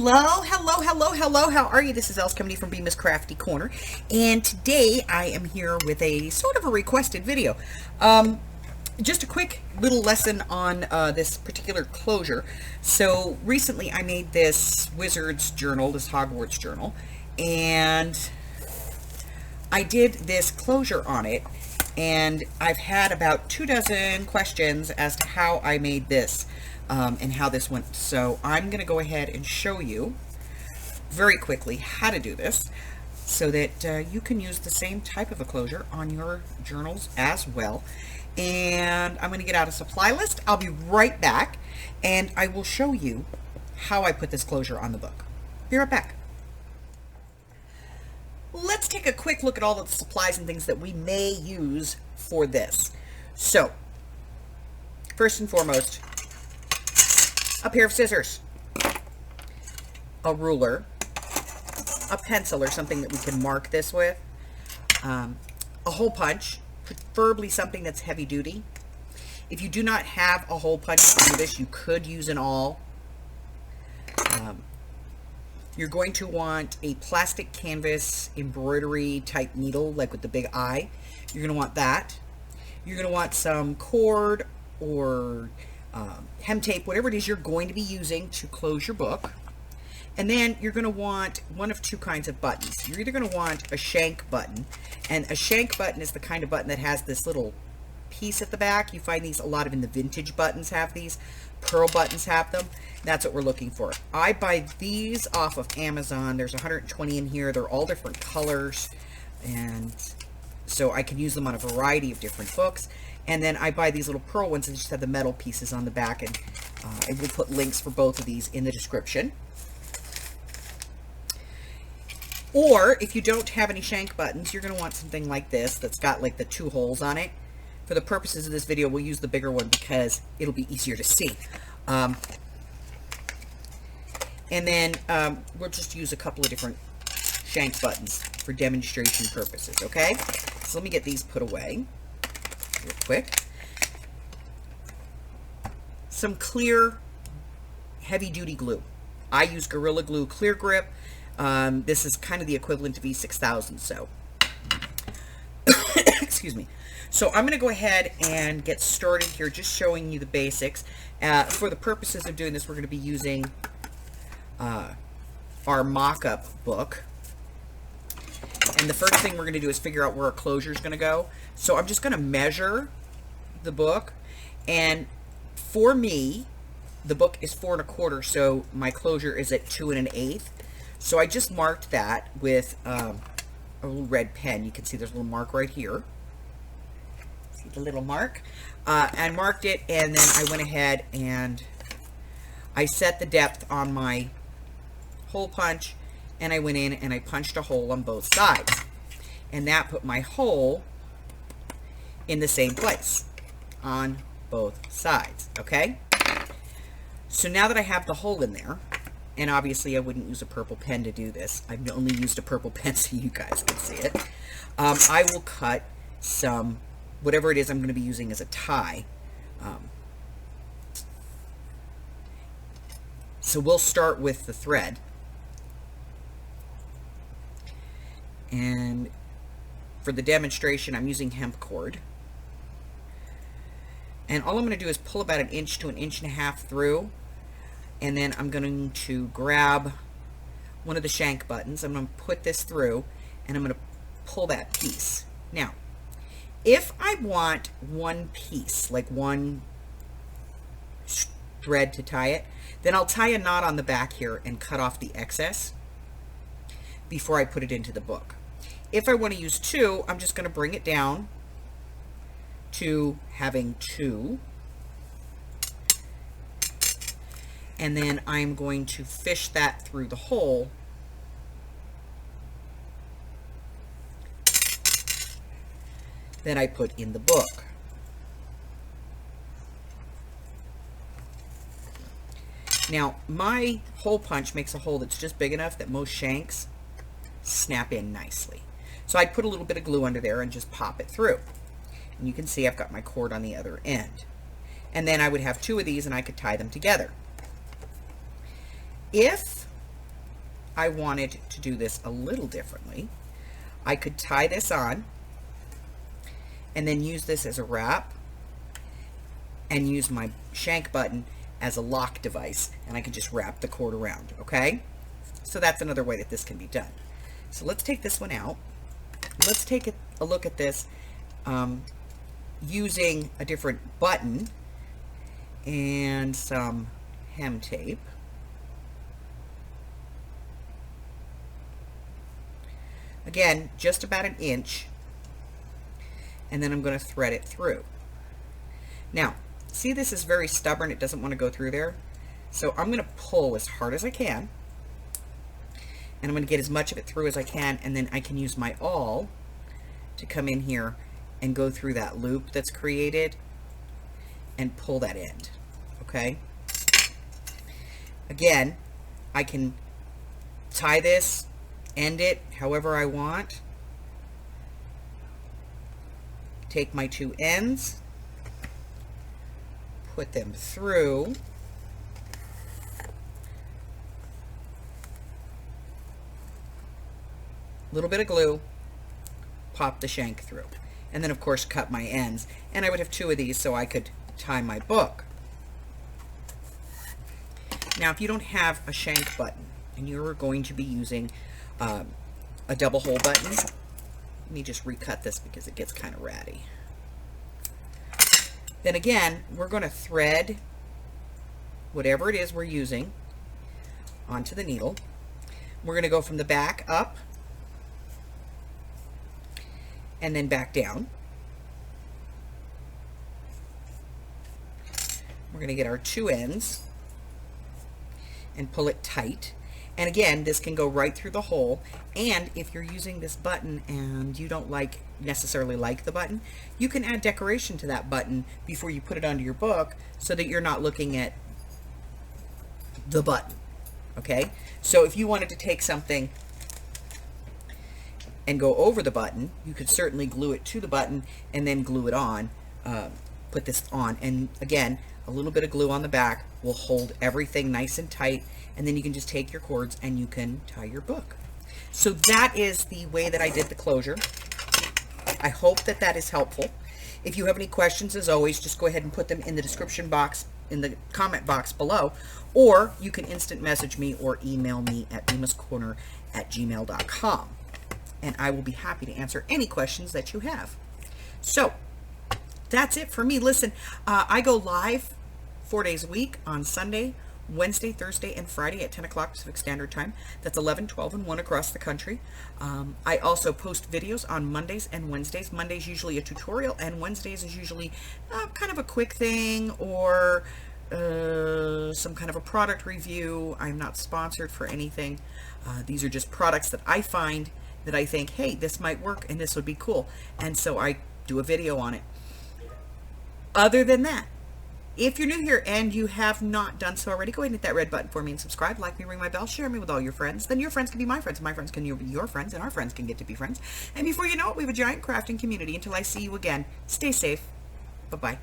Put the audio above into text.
Hello. How are you? This is Els coming from Bemis Crafty Corner, and today I am here with a sort of a requested video. Just a quick little lesson on this particular closure. So recently I made this Wizard's Journal, this Hogwarts journal, and I did this closure on it, and I've had about 24 questions as to how I made this and how this went. So I'm going to go ahead and show you very quickly how to do this so that you can use the same type of a closure on your journals as well. And I'm going to get out a supply list. I'll be right back, and I will show you how I put this closure on the book. Be right back. Let's take a quick look at all of the supplies and things that we may use for this. So, first and foremost, a pair of scissors, a ruler, a pencil or something that we can mark this with, a hole punch, preferably something that's heavy duty. If you do not have a hole punch for this, you could use an awl. You're going to want a plastic canvas embroidery type needle, like with the big eye. You're going to want that. You're going to want some cord or hem tape, whatever it is you're going to be using to close your book. And then you're going to want one of two kinds of buttons. You're either going to want a shank button, and a shank button is the kind of button that has this little piece at the back. You find these a lot of in the vintage buttons have these. Pearl buttons have them. That's what we're looking for. I buy these off of Amazon. There's 120 in here. They're all different colors, and so I can use them on a variety of different books. And then I buy these little pearl ones and just have the metal pieces on the back, and I will put links for both of these in the description. Or if you don't have any shank buttons, you're going to want something like this that's got like the two holes on it. For the purposes of this video, we'll use the bigger one because it'll be easier to see. And then we'll just use a couple of different shank buttons for demonstration purposes, okay? So let me get these put away real quick. Some clear heavy-duty glue. I use Gorilla Glue Clear Grip. This is kind of the equivalent to V6000, so excuse me. So I'm going to go ahead and get started here, just showing you the basics. For the purposes of doing this, we're going to be using our mock-up book. And the first thing we're going to do is figure out where our closure is going to go. So I'm just going to measure the book. And for me, the book is 4 1/4, so my closure is at 2 1/8. So I just marked that with a little red pen. You can see there's a little mark right here. See the little mark? I marked it, and then I went ahead and I set the depth on my hole punch, and I went in and I punched a hole on both sides. And that put my hole in the same place on both sides, okay? So now that I have the hole in there, and obviously I wouldn't use a purple pen to do this. I've only used a purple pen so you guys can see it. I will cut some, whatever it is I'm going to be using as a tie. So we'll start with the thread. And for the demonstration, I'm using hemp cord. And all I'm going to do is pull about 1 inch to 1.5 inches through. And then I'm going to grab one of the shank buttons. I'm going to put this through, and I'm going to pull that piece. Now, if I want one piece, like one thread to tie it, then I'll tie a knot on the back here and cut off the excess before I put it into the book. If I want to use two, I'm just going to bring it down to having two. And then I'm going to fish that through the hole that I put in the book. Now, my hole punch makes a hole that's just big enough that most shanks snap in nicely. So I'd put a little bit of glue under there and just pop it through. And you can see I've got my cord on the other end. And then I would have two of these and I could tie them together. If I wanted to do this a little differently, I could tie this on and then use this as a wrap and use my shank button as a lock device, and I can just wrap the cord around, okay? So that's another way that this can be done. So let's take this one out. Let's take a look at this using a different button and some hem tape. Again, just about an inch, and then I'm going to thread it through. Now, see, this is very stubborn. It doesn't want to go through there. So I'm going to pull as hard as I can, and I'm going to get as much of it through as I can, and then I can use my awl to come in here and go through that loop that's created and pull that end, okay? Again, I can tie this, end it however I want, take my two ends, put them through, a little bit of glue, pop the shank through, and then of course cut my ends. And I would have two of these so I could tie my book. Now if you don't have a shank button and you're going to be using a double hole button, let me just recut this because it gets kind of ratty. Then again, we're going to thread whatever it is we're using onto the needle. We're going to go from the back up and then back down. We're going to get our two ends and pull it tight. And again, this can go right through the hole. And if you're using this button and you don't necessarily like the button, you can add decoration to that button before you put it onto your book so that you're not looking at the button. Okay? So if you wanted to take something and go over the button, you could certainly glue it to the button and then glue it on, put this on. And again, a little bit of glue on the back will hold everything nice and tight, and then you can just take your cords and you can tie your book. So that is the way that I did the closure. I hope that that is helpful. If you have any questions, as always, just go ahead and put them in the description box, in the comment box below, or you can instant message me or email me at bemiscorner@gmail.com, and I will be happy to answer any questions that you have. So that's it for me. Listen, I go live 4 days a week on Sunday, Wednesday, Thursday, and Friday at 10 o'clock Pacific Standard Time. That's 11, 12, and 1 across the country. I also post videos on Mondays and Wednesdays. Mondays usually a tutorial, and Wednesdays is usually kind of a quick thing or some kind of a product review. I'm not sponsored for anything. These are just products that I find that I think, hey, this might work and this would be cool. And so I do a video on it. Other than that, if you're new here and you have not done so already, go ahead and hit that red button for me and subscribe, like me, ring my bell, share me with all your friends. Then your friends can be my friends, and my friends can be your friends, and our friends can get to be friends. And before you know it, we have a giant crafting community. Until I see you again, stay safe. Bye-bye.